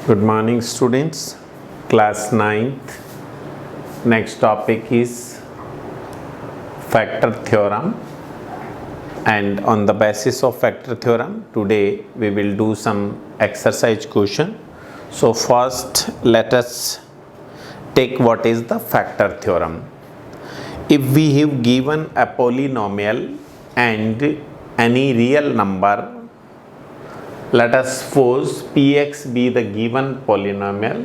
Good morning, students. Class 9th. Next topic is factor theorem, and on the basis of factor theorem today we will do some exercise question. So first let us take what is the factor theorem. If we have given a polynomial and any real number, let us suppose px be the given polynomial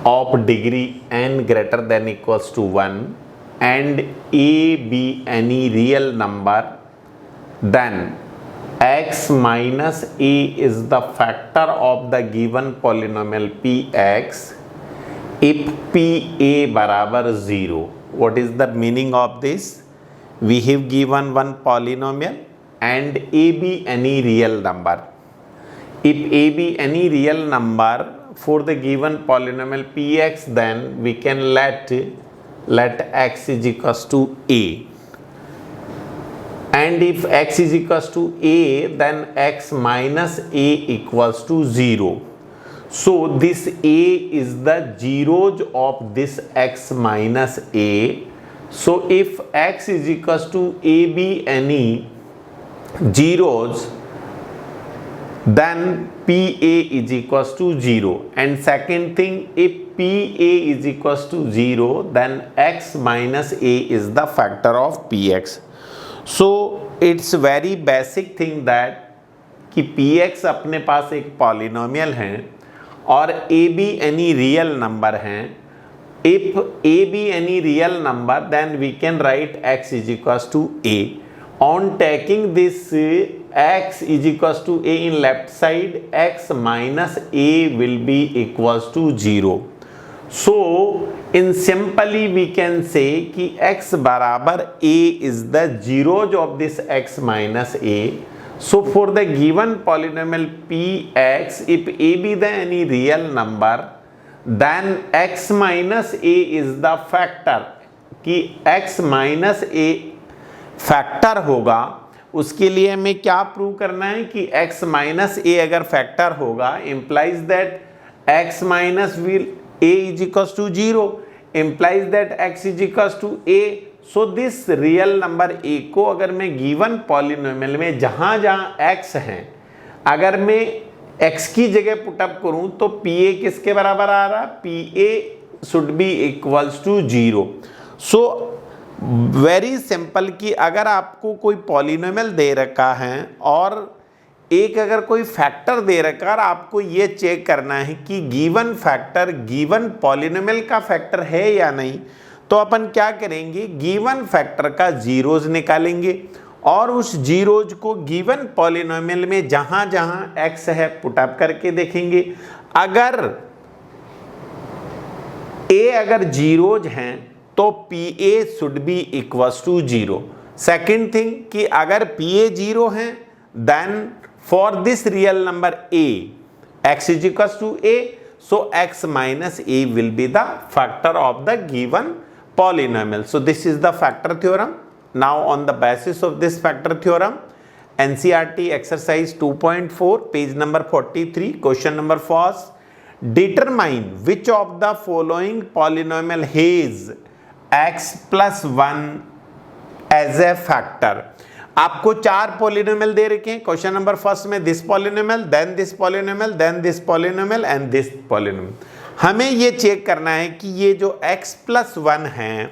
of degree n greater than equals to 1 and a be any real number, then x minus a is the factor of the given polynomial px if pa barabar 0. What is the meaning of this? We have given one polynomial and a be any real number. If a be any real number for the given polynomial px, then we can let x is equals to a. And if x is equals to a, then x minus a equals to 0. So this a is the zeros of this x minus a. So if x is equals to a be any zeros, then pa is equals to 0. And second thing, if pa is equals to 0, then x minus a is the factor of px. So it's very basic thing that कि px अपने पास एक polynomial है और a भी any real number है. If a be any real number, then we can write x is equals to a. On taking this x is equals to a in left side, x minus a will be equals to 0. So in simply we can say कि x बराबर a is the zeros of this x minus a. So for the given polynomial px, if a be the any real number, then x minus a is the factor. कि x minus a factor होगा, उसके लिए हमें क्या prove करना है कि x minus ए अगर फैक्टर होगा, implies that x minus will a is equals to 0, implies that x is equals to a. So this real number a को अगर मैं गिवन पॉलिनोमियल में जहां जहां x है, अगर मैं x की जगह पुटअप करूं तो pa किसके बराबर आ रहा? pa should be equals to 0. So very simple कि अगर आपको कोई पॉलिनोमियल दे रखा है और एक अगर कोई फैक्टर दे रखा है, आपको ये चेक करना है कि गिवन फैक्टर गिवन पॉलिनोमियल का फैक्टर है या नहीं, तो अपन क्या करेंगे, गिवन फैक्टर का जीरोज निकालेंगे और उस जीरोज को गिवन पॉलिनोमियल में जहां जहां एक्स है पुटअप करके देखेंगे. अगर ए अगर जीरोज हैं तो pa should be equals to 0. Second thing कि अगर pa 0 है, then for this real number a x is equals to a, so x minus a will be the factor of the given polynomial. So this is the factor theorem. Now on the basis of this factor theorem, NCERT exercise 2.4 page number 43, question number first, determine which of the following polynomial has x plus 1 as a factor. आपको चार polynomial दे रखे हैं. Question number first में this polynomial, then this polynomial, then this polynomial and this polynomial. हमें ये check करना है कि ये जो x plus 1 है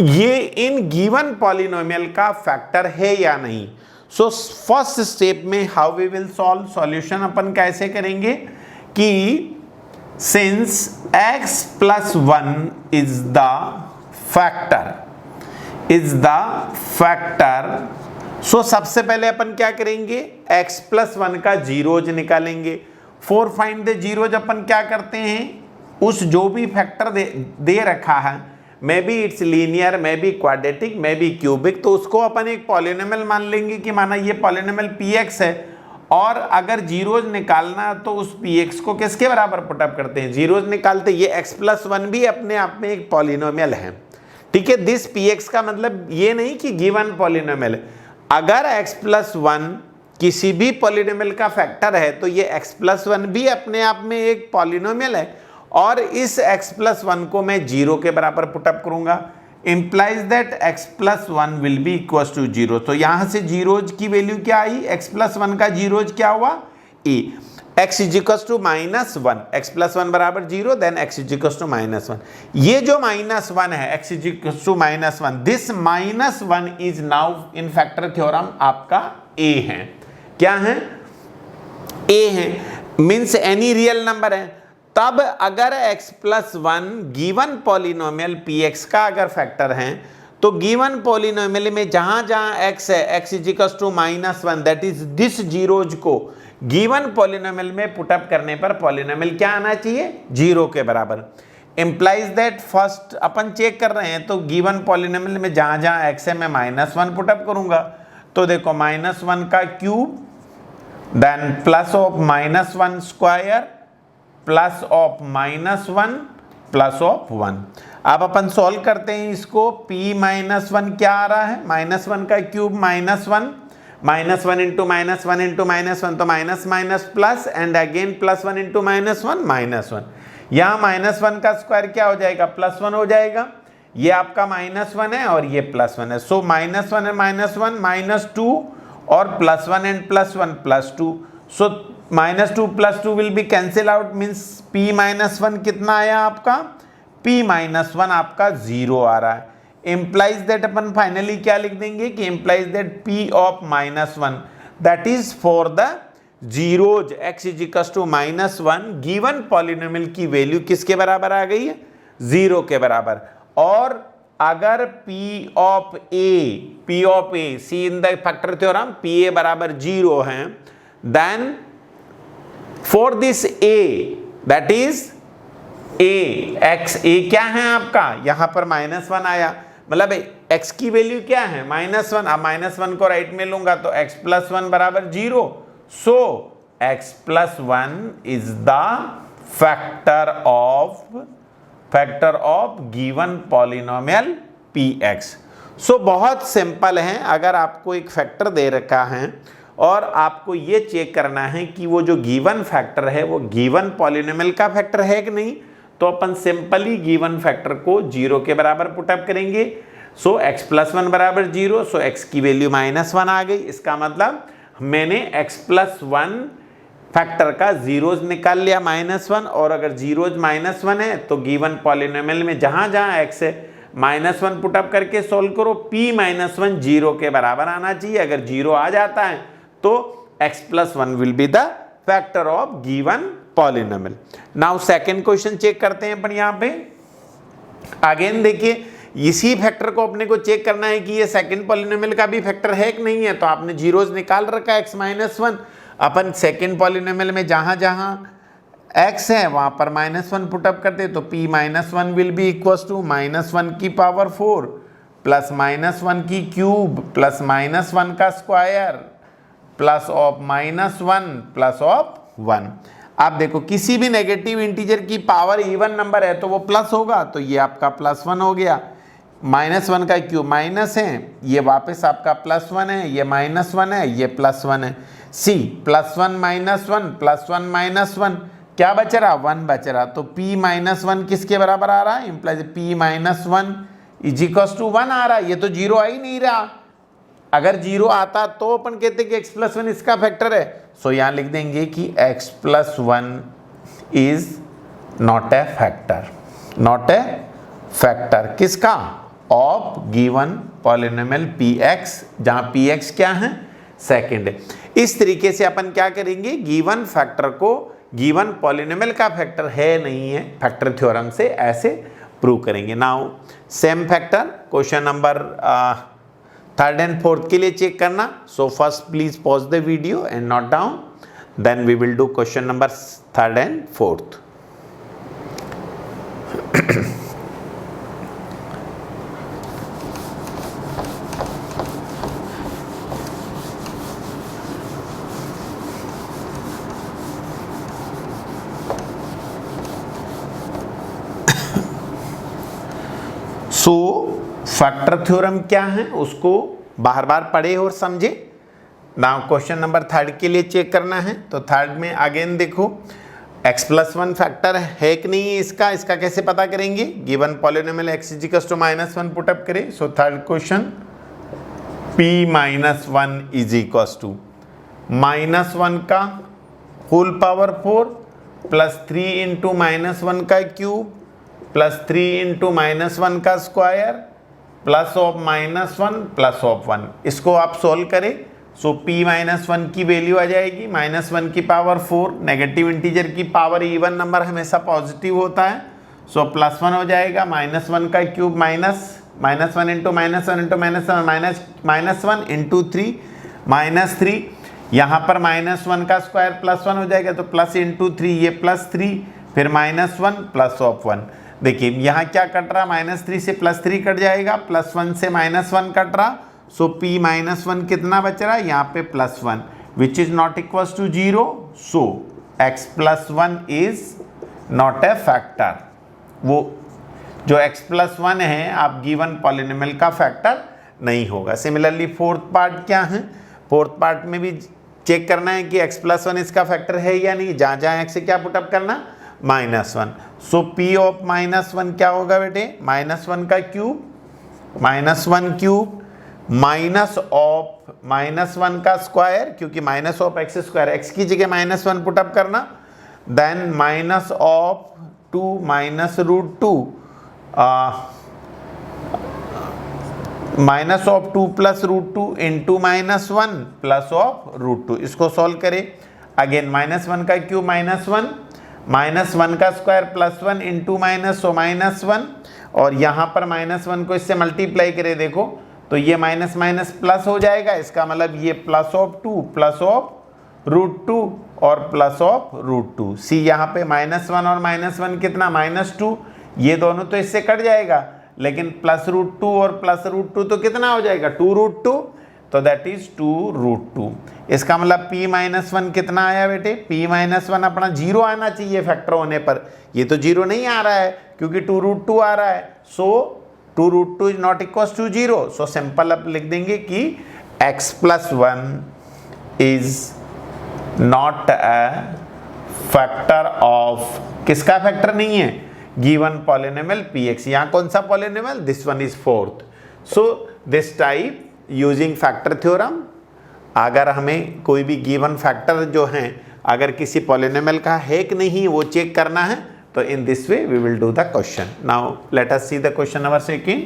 ये इन गिवन पॉलिनोमियल का फैक्टर है या नहीं. सो फर्स्ट स्टेप में how we will solve, solution अपन कैसे करेंगे कि since x plus 1 is the factor, so सबसे पहले अपन क्या करेंगे, x plus 1 का जीरोज निकालेंगे. फॉर फाइंड द जीरोज अपन क्या करते हैं, उस जो भी फैक्टर दे रखा है, may be it's linear, may be quadratic, may be cubic, तो उसको अपन एक पॉलिनोमियल मान लेंगे कि माना ये पॉलिनोमियल px है और अगर जीरोज निकालना तो उस px को किसके बराबर पुटअप करते हैं, जीरोज निकालते. ये x plus 1 भी अपने आप में एक पॉलिनोमियल है, ठीक है. दिस px का मतलब ये नहीं कि गिवन पॉलिनोमियल है. अगर x plus 1 किसी भी पॉलिनोमियल का फैक्टर है तो ये x+1 भी अपने आप में एक पॉलिनोमियल है, और इस x+1 को मैं 0 के बराबर पुटअप करूंगा, implies that x+1 will be equals to 0। तो यहां से जीरोज की वैल्यू क्या आई, x+1 का जीरोज क्या हुआ a, x is equal to -1, x+1 बराबर 0, then x is equal to -1। ये जो -1 है, x is equal to -1, this -1 is now in factor theorem आपका a है। क्या है, a है, मीन्स एनी रियल नंबर है। तब अगर x+1 गिवन पॉलिनोमियल px का अगर फैक्टर है तो गिवन पॉलिनोमियल में जहां जहां x है, x is equal to -1, that is this zeros को गिवन पॉलिनोमियल में पुटअप करने पर पॉलिनोमियल क्या आना चाहिए, 0 के बराबर। इंप्लाइज दैट फर्स्ट अपन चेक कर रहे हैं तो गिवन पॉलिनोमियल में जहां जहां x है मैं -1 पुटअप करूंगा, तो देखो -1 का cube, then plus of -1 square plus of -1 plus of 1। अब अपन सॉल्व करते हैं इसको, p-1 क्या आ रहा है, -1 का क्यूब -1, -1 इंटू -1 इंटू -1 तो minus minus plus, and again +1 into -1 -1। यहाँ -1 का स्क्वायर क्या हो जाएगा, +1 हो जाएगा। ये आपका -1 है और ये +1 है, सो -1 है -1 -2 और +1 and +1 +2, so -2 +2 will be cancel out, means p-1 कितना आया आपका, p-1 आपका 0 आ रहा है। इम्प्लाइज दैट अपन फाइनली क्या लिख देंगे कि implies that p of -1 that is for the zeros x is equal to -1 given polynomial की वैल्यू किसके बराबर आ गई है, 0 के बराबर। और अगर p of a see in the factor theorem pa बराबर 0 है, then for this a that is a क्या है आपका, यहां पर -1 आया, मतलब x की वैल्यू क्या है, -1। अब -1 को राइट में लूंगा तो x+1 बराबर 0, so x+1 is the factor of given polynomial px। सो बहुत सिंपल है, अगर आपको एक फैक्टर दे रखा है और आपको ये चेक करना है कि वो जो गिवन फैक्टर है वो गिवन पॉलिनोमियल का फैक्टर है कि नहीं, तो अपन सिंपली गिवन फैक्टर को 0 के बराबर पुटअप करेंगे। सो x+1 बराबर 0, सो x की वैल्यू -1 आ गई। इसका मतलब मैंने x+1 फैक्टर का जीरोज निकाल लिया -1, और अगर जीरोज -1 है तो गिवन पॉलिनोमियल में जहां जहां x है -1 पुटअप करके सॉल्व करो, p-1 0 के बराबर आना चाहिए। अगर 0 आ जाता है तो x+1 will be the factor of given polynomial. Now second question check करते हैं अपन यहाँ पे। अगेन देखिए, इसी फैक्टर को अपने को चेक करना है कि ये सेकंड पॉलिनोमियल का भी फैक्टर है कि नहीं है, तो आपने जीरोज निकाल रखा है x-1। अपन सेकंड पॉलिनोमियल में जहां जहां x है वहां पर -1 पुटअप करते, तो p-1 will be equals to -1 की पावर 4 प्लस -1 की क्यूब प्लस -1 का square plus of -1 plus of 1। आप देखो, किसी भी नेगेटिव इंटीजर की पावर इवन नंबर है तो वो प्लस होगा, तो ये आपका +1 हो गया। -1 का क्यूब माइनस है, ये वापस आपका +1 है, ये -1 है, ये +1 है। सी +1 -1 +1 -1 क्या बच रहा, 1 बच रहा, तो p-1 किसके बराबर आ रहा है, implies p-1 is equal to 1 आ रहा है। ये तो 0 आ ही नहीं रहा, अगर 0 आता तो अपन कहते कि x+1 इसका फैक्टर है। सो यहां लिख देंगे कि x+1 is not a factor किसका, ऑफ गिवन पॉलिनोमियल px, जहां px क्या है, सेकंड है। इस तरीके से अपन क्या करेंगे, गिवन फैक्टर को गिवन पॉलिनोमियल का फैक्टर है नहीं है फैक्टर थ्योरम से ऐसे प्रूव करेंगे। Now same factor question number 3rd and 4th के लिए चेक करना। So first please pause the video and note down, then we will do question number 3rd and 4th। Factor theorem क्या है उसको बार बार पढ़े और समझे। नाउ क्वेश्चन नंबर थर्ड के लिए चेक करना है। तो थर्ड में अगेन देखो x+1 फैक्टर है कि नहीं है इसका, इसका कैसे पता करेंगे? गिवन पॉलिनोमियल x -1 पुटअप करें। So third question p-1 is equals to -1 का होल पावर 4 प्लस 3 इंटू -1 का क्यूब प्लस 3 इंटू -1 का square plus of -1 plus of 1। इसको आप सोल्व करें। सो p-1 की वैल्यू आ जाएगी -1 की पावर 4, नेगेटिव इंटीजर की पावर इवन नंबर हमेशा पॉजिटिव होता है। सो +1 हो जाएगा, -1 का क्यूब -1 इंटू -1 इंटू -1 इंटू 3 -3, यहाँ पर -1 का स्क्वायर +1 हो जाएगा तो प्लस इंटू 3 ये +3, फिर -1 प्लस ऑफ 1। देखिए यहाँ क्या कट रहा, -3 से +3 कट जाएगा, +1 से -1 कट रहा। सो p-1 कितना बच रहा है यहाँ पे +1 which is not equals to 0। So x+1 is not a factor. वो जो x+1 है आप गिवन पॉलिनोमियल का फैक्टर नहीं होगा। सिमिलरली फोर्थ पार्ट क्या है, फोर्थ पार्ट में भी चेक करना है कि x+1 इसका फैक्टर है या नहीं। जहाँ जहाँ x से क्या पुटअप करना, -1। सो p ऑफ -1 क्या होगा बेटे, -1 का क्यूब -1 क्यूब माइनस ऑफ -1 का स्क्वायर, क्योंकि minus of x square, x की जगह -1 पुटअप करना, then minus of 2 -√2 minus of 2 plus √2 into -1 plus of √2। इसको सॉल्व करें। अगेन -1 का क्यूब -1 का स्क्वायर +1 इंटू -1 और यहाँ पर -1 को इससे मल्टीप्लाई करें देखो तो ये माइनस माइनस प्लस हो जाएगा। इसका मतलब ये प्लस ऑफ 2 प्लस ऑफ √2 और प्लस ऑफ √2। सी यहाँ पे -1 और -1 कितना, -2, ये दोनों तो इससे कट जाएगा, लेकिन प्लस √2 और प्लस √2 तो कितना हो जाएगा, 2√2, तो दैट इज 2√2। इसका मतलब p-1 कितना आया बेटे, p-1 अपना 0 आना चाहिए फैक्टर होने पर, ये तो 0 नहीं आ रहा है क्योंकि 2√2 आ रहा है। So 2√2 is not equal to 0। So simple अब लिख देंगे कि x+1 is not a factor of, किसका फैक्टर नहीं है, गिवन पॉलिनोमियल px। यहाँ कौन सा polynomial, this one is fourth. So this type using factor theorem, अगर हमें कोई भी गिवन फैक्टर जो हैं अगर किसी पॉलिनोमियल का है कि नहीं वो चेक करना है, तो in this way we will do the question. Now let us see the question number 2.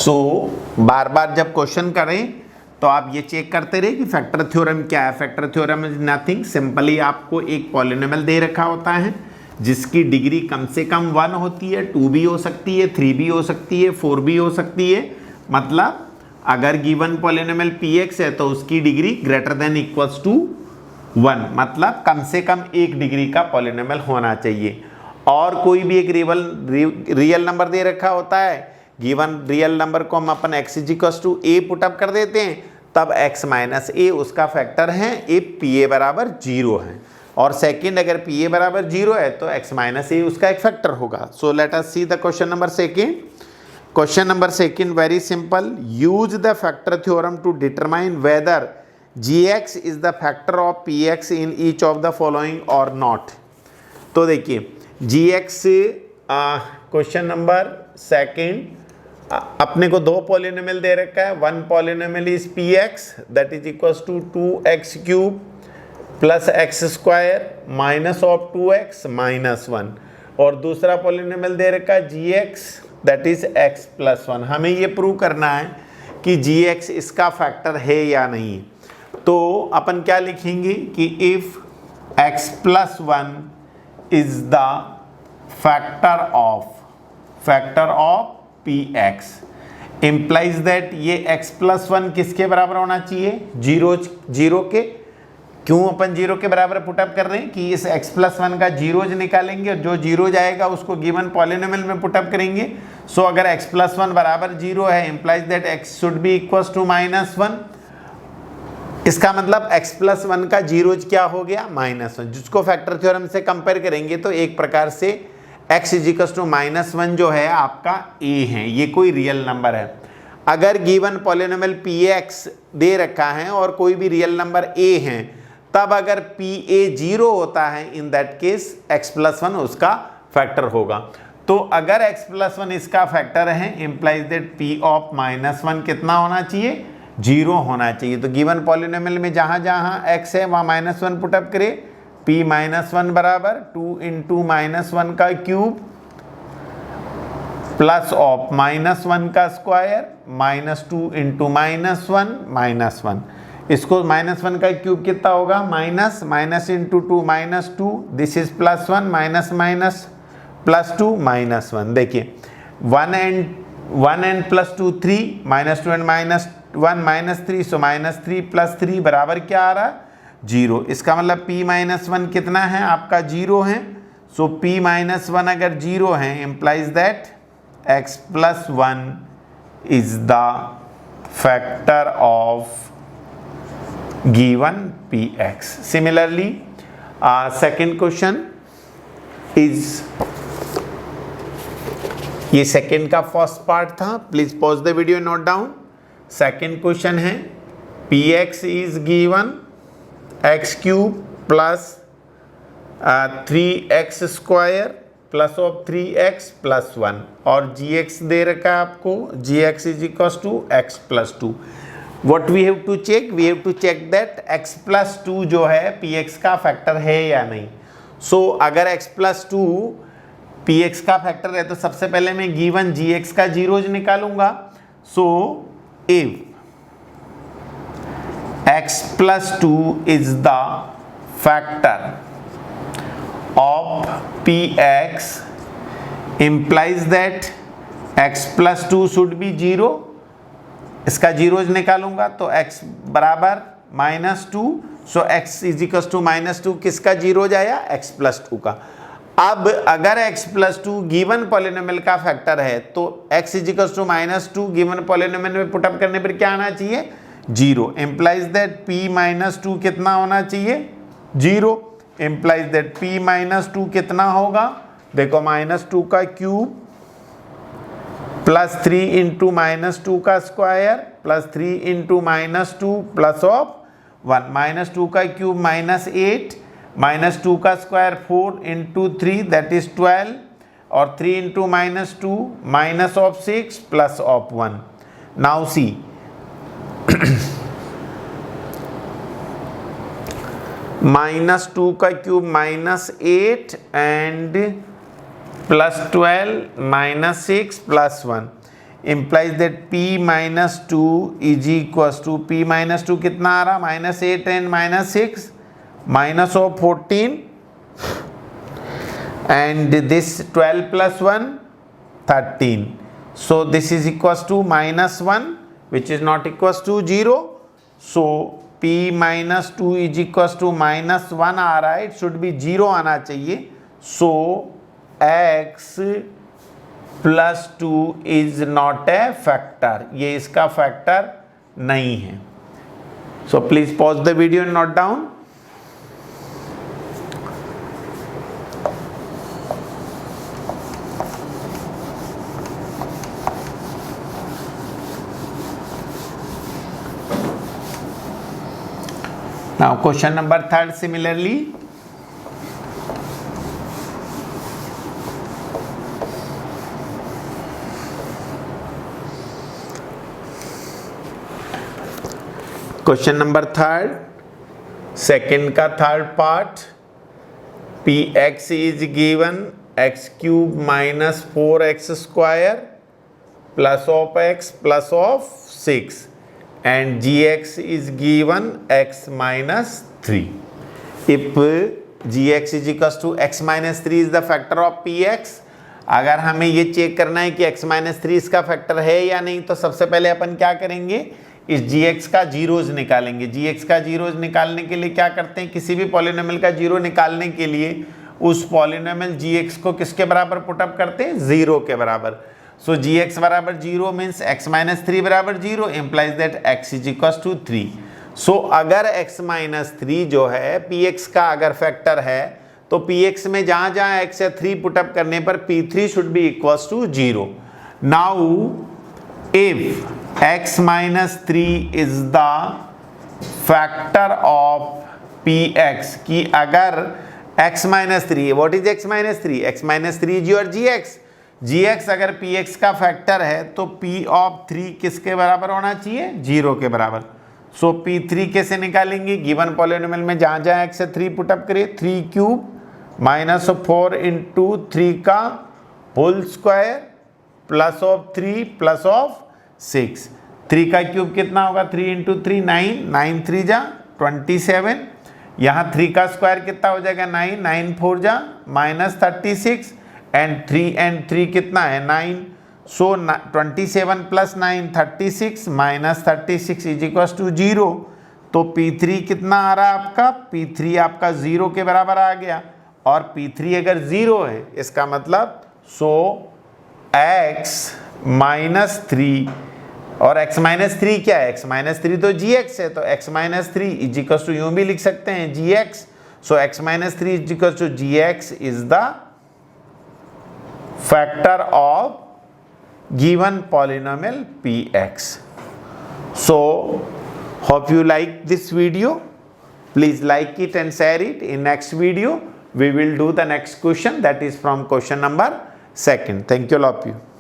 So बार बार जब क्वेश्चन करें तो आप ये चेक करते रहे कि फैक्टर थ्योरम क्या है। Factor theorem is nothing, simply आपको एक पॉलिनोमियल दे रखा होता है जिसकी डिग्री कम से कम 1 होती है, 2 भी हो सकती है, 3 भी हो सकती है, 4 भी हो सकती है। मतलब अगर गिवन पॉलिनोमियल px है तो उसकी degree greater than equals to 1, मतलब कम से कम 1 डिग्री का पॉलिनोमियल होना चाहिए। और कोई भी एक रियल नंबर दे रखा होता है, गिवन रियल नंबर को हम अपन x = a पुटअप कर देते हैं, तब x - a उसका फैक्टर है if pa बराबर 0 है। और सेकंड अगर pa बराबर 0 है तो x - a उसका एक फैक्टर होगा। So let us see the question number 2। Question number 2 very simple, use the factor theorem to determine whether gx is the factor of px in each of the following और not. तो देखिए gx, question number 2 अपने को 2 polynomial दे रखा है। One polynomial is px that is equals to 2x³ plus x² minus of 2x -1, और दूसरा पॉलिनोमियल दे रखा है gx दैट इज x+1। हमें ये प्रूव करना है कि gx इसका फैक्टर है या नहीं। तो अपन क्या लिखेंगे कि if x+1 is the factor of px implies that ये x+1 किसके बराबर होना चाहिए, 0 के, क्यों अपन 0 के बराबर पुटअप कर रहे हैं कि इस x प्लस 1 का जीरोज निकालेंगे और जो जीरो जाएगा उसको गिवन पॉलिनोमियल में पुटअप करेंगे। सो अगर x प्लस 1 बराबर 0 है implies that x should be equal to -1। इसका मतलब x प्लस 1 का जीरोज क्या हो गया -1, जिसको फैक्टर थ्योरम से कंपेयर करेंगे तो एक प्रकार से x इजिकल्स टू -1 जो है आपका a है, ये कोई रियल नंबर है। अगर गिवन पॉलिनोमियल px दे रखा है और कोई भी रियल नंबर a है, तब अगर pa 0 होता है in that case x plus 1 उसका फैक्टर होगा। तो अगर x प्लस 1 इसका फैक्टर है इम्प्लाइज दैट p ऑफ -1 कितना होना चाहिए, 0 होना चाहिए। तो गिवन पॉलिनोमियल में जहां जहां x है वहां -1 पुटअप करे, p -1 बराबर 2 इंटू -1 का क्यूब प्लस ऑफ -1 का स्क्वायर -2 इंटू -1 इसको -1 का क्यूब कितना होगा minus into 2 -2, this is +1 minus +2 -1। देखिए 1 एंड +2 3 -2 एंड -1 -3, सो -3 + 3 बराबर क्या आ रहा है 0। इसका मतलब p -1 कितना है आपका 0 है। सो p -1 अगर 0 है implies that x plus 1 is the factor of given px। Similarly, second question is, ये सेकेंड का फर्स्ट पार्ट था, please pause the video note down. Second question है px is given x cube plus 3x square plus of 3x plus 1 और gx दे रखा है आपको, gx is equal to x plus 2। What we have to check? We have to check that x plus 2 जो है px का factor है या नहीं। So अगर x प्लस 2 px का फैक्टर है तो सबसे पहले मैं गिवन gx का जीरोज निकालूंगा। So if x plus 2 is the factor of px implies that x plus 2 should be 0। इसका जीरोज निकालूंगा तो x बराबर -2, सो x इज इक्वल टू -2 किसका जीरोज आया x प्लस 2 का। अब अगर x प्लस 2 गिवन पॉलिनोमियल का फैक्टर है तो x is equal to -2 given polynomial में पुटअप करने पर क्या आना चाहिए 0। इम्प्लाइज दैट p -2 कितना होना चाहिए 0। इम्प्लाइज दैट p -2 कितना होगा, देखो -2 का क्यूब प्लस 3 इंटू -2 का square plus 3 into -2 plus of 1 -2 का क्यूब -8 -2 का स्क्वायर 4 इंटू 3 दैट इज 12 और 3 into -2 minus of 6 plus of 1। Now see -2 का cube -8 and +12 -6 +1 implies that p -2 is equals to p -2 कितना आ रहा -8 and -6 minus of 14 and this 12 plus 1 13, so this is equals to -1 which is not equals to 0, so p -2 is equals to -1 आ रहा है, it should be 0 आना चाहिए। so x plus 2 is not a factor, ये इसका factor नहीं है। So please pause the video and note down. Now question number 3 similarly, question number 3 second का third part, px is given x cube minus 4x square plus of x plus of 6 and gx is given x minus 3। If gx is equal to x minus 3 is the factor of px, अगर हमें ये check करना है कि x minus 3 इसका factor है या नहीं, तो सबसे पहले अपन क्या करेंगे, इस gx का जीरोज निकालेंगे। gx का जीरोज निकालने के लिए क्या करते हैं, किसी भी पॉलिनोमियल का जीरो निकालने के लिए उस पॉलिनोमियल gx को किसके बराबर पुटअप करते हैं, 0 के बराबर। सो gx बराबर 0 मीन्स x माइनस 3 बराबर 0 implies that x is equal to 3। So अगर x माइनस 3 जो है px का अगर फैक्टर है तो px में जहां जहां x या 3 पुटअप करने पर p3 should be equals to 0। Now if x minus 3 is the factor of px, कि अगर x minus 3, what is x minus 3, x minus 3 is your gx अगर px का फैक्टर है तो p ऑफ 3 किसके बराबर होना चाहिए, 0 के बराबर। सो p3 कैसे निकालेंगे, गिवन पॉलिनोमियल में जहां जहां x से 3 पुटअप करिए, 3 क्यूब माइनस 4 इंटू 3 का whole square plus of 3 plus of 6। 3 का क्यूब कितना होगा, 3 इंटू 3 9, 9 3 जा 27, यहाँ 3 का स्क्वायर कितना हो जाएगा 9, 9 4 जा माइनस 36 एंड 3 कितना है 9। So 27 plus 9 36 minus 36 is equal to 0। तो P3 कितना आ रहा है आपका, P3 आपका 0 के बराबर आ गया। और P3 अगर 0 है इसका मतलब सो x माइनस 3, और x माइनस 3 क्या है, x माइनस 3 तो gx है, तो x minus 3 is equal to यूं भी लिख सकते हैं gx। So x minus 3 is equal to gx is the factor of given polynomial px. So hope you like this video. Please like it and share it. In next video we will do the next question, that is from question number 2. Thank you all of you.